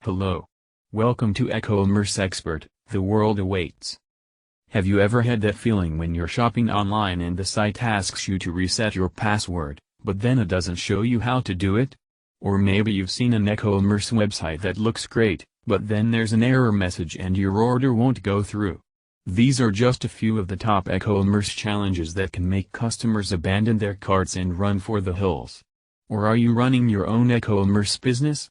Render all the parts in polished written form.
Hello. Welcome to ecommerce expert, the world awaits. Have you ever had that feeling when you're shopping online and the site asks you to reset your password, but then it doesn't show you how to do it? Or maybe you've seen an ecommerce website that looks great, but then there's an error message and your order won't go through. These are just a few of the top ecommerce challenges that can make customers abandon their carts and run for the hills. Or are you running your own ecommerce business?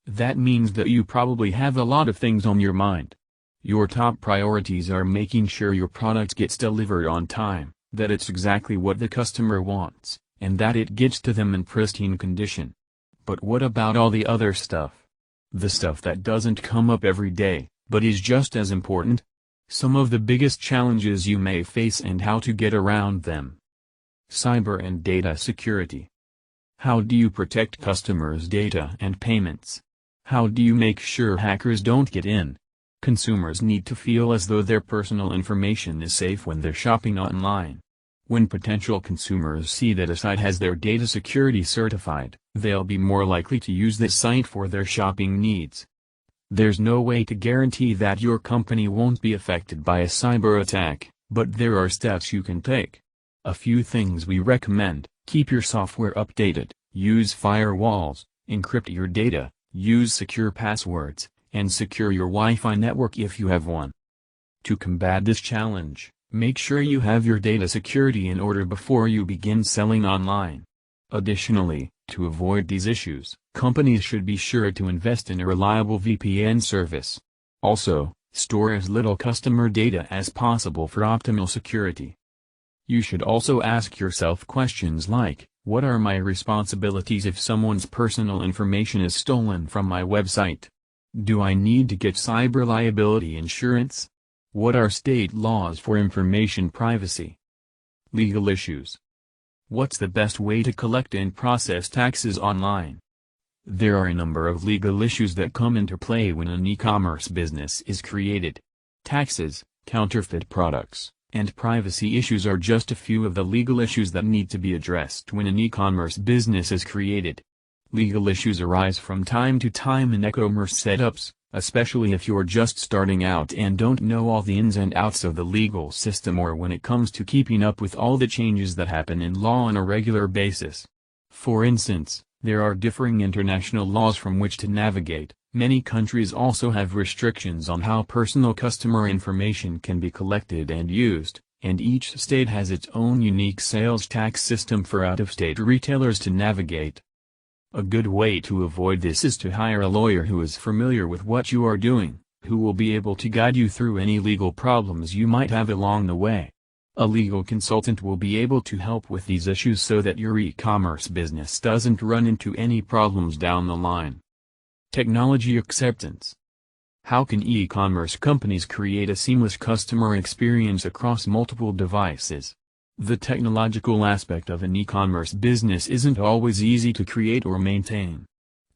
That means that you probably have a lot of things on your mind. Your top priorities are making sure your product gets delivered on time, that it's exactly what the customer wants, and that it gets to them in pristine condition. But what about all the other stuff? The stuff that doesn't come up every day, but is just as important? Some of the biggest challenges you may face and how to get around them. Cyber and data security. How do you protect customers' data and payments? How do you make sure hackers don't get in? Consumers need to feel as though their personal information is safe when they're shopping online. When potential consumers see that a site has their data security certified, they'll be more likely to use this site for their shopping needs. There's no way to guarantee that your company won't be affected by a cyber attack, but there are steps you can take. A few things we recommend: keep your software updated, use firewalls, encrypt your data, use secure passwords, and secure your Wi-Fi network if you have one. To combat this challenge, make sure you have your data security in order before you begin selling online. Additionally, to avoid these issues, companies should be sure to invest in a reliable VPN service. Also, store as little customer data as possible for optimal security. You should also ask yourself questions like, what are my responsibilities if someone's personal information is stolen from my website? Do I need to get cyber liability insurance? What are state laws for information privacy? Legal issues. What's the best way to collect and process taxes online? There are a number of legal issues that come into play when an e-commerce business is created. Taxes, counterfeit products, and privacy issues are just a few of the legal issues that need to be addressed when an e-commerce business is created. Legal issues arise from time to time in e-commerce setups, especially if you're just starting out and don't know all the ins and outs of the legal system, or when it comes to keeping up with all the changes that happen in law on a regular basis. For instance, there are differing international laws from which to navigate. Many countries also have restrictions on how personal customer information can be collected and used, and each state has its own unique sales tax system for out-of-state retailers to navigate. A good way to avoid this is to hire a lawyer who is familiar with what you are doing, who will be able to guide you through any legal problems you might have along the way. A legal consultant will be able to help with these issues so that your e-commerce business doesn't run into any problems down the line. Technology acceptance. How can e-commerce companies create a seamless customer experience across multiple devices? The technological aspect of an e-commerce business isn't always easy to create or maintain.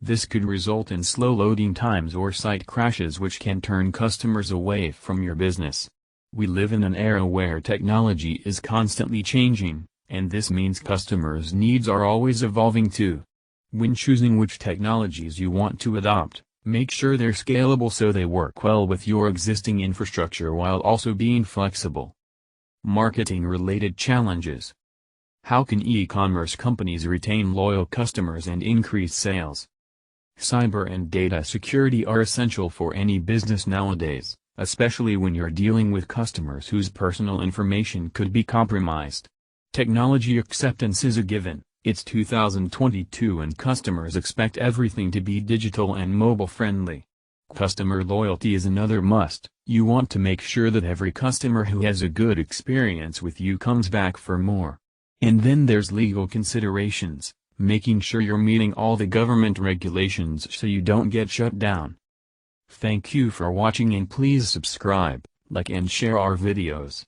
This could result in slow loading times or site crashes, which can turn customers away from your business. We live in an era where technology is constantly changing, and this means customers' needs are always evolving too. When choosing which technologies you want to adopt, make sure they're scalable so they work well with your existing infrastructure while also being flexible. Marketing-related challenges. How can e-commerce companies retain loyal customers and increase sales? Cyber and data security are essential for any business nowadays, especially when you're dealing with customers whose personal information could be compromised. Technology acceptance is a given. It's 2022 and customers expect everything to be digital and mobile-friendly. Customer loyalty is another must. You want to make sure that every customer who has a good experience with you comes back for more. And then there's legal considerations, making sure you're meeting all the government regulations so you don't get shut down. Thank you for watching, and please subscribe, like and share our videos.